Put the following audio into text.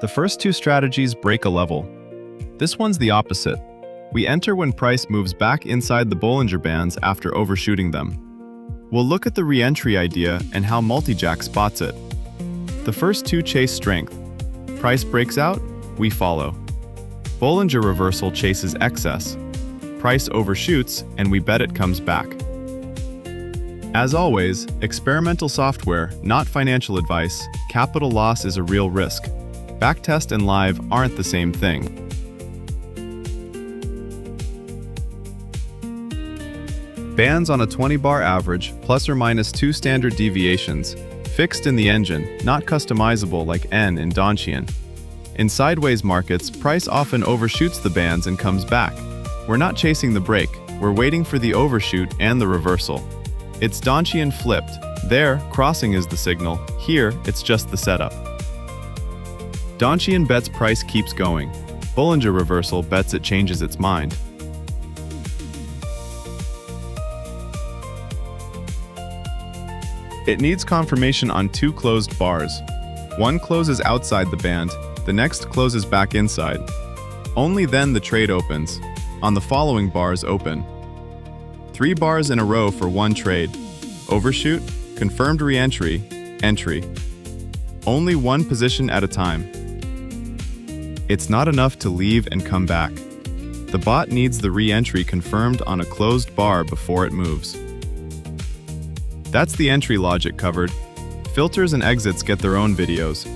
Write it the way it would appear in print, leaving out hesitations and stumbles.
The first two strategies break a level. This one's the opposite. We enter when price moves back inside the Bollinger Bands after overshooting them. We'll look at the re-entry idea and how MULTIJACK spots it. The first two chase strength. Price breaks out, we follow. Bollinger Reversal chases excess. Price overshoots, and we bet it comes back. As always, experimental software, not financial advice. Capital loss is a real risk. Backtest and live aren't the same thing. Bands on a 20-bar average, plus or minus 2 standard deviations, fixed in the engine, not customizable like N in Donchian. In sideways markets, price often overshoots the bands and comes back. We're not chasing the break, we're waiting for the overshoot and the reversal. It's Donchian flipped. There, crossing is the signal. Here, it's just the setup. Donchian bets price keeps going. Bollinger Reversal bets it changes its mind. It needs confirmation on 2 closed bars. One closes outside the band, the next closes back inside. Only then the trade opens. On the following bars open. 3 bars in a row for one trade. Overshoot, confirmed re-entry, entry. Only one position at a time. It's not enough to leave and come back. The bot needs the re-entry confirmed on a closed bar before it moves. That's the entry logic covered. Filters and exits get their own videos.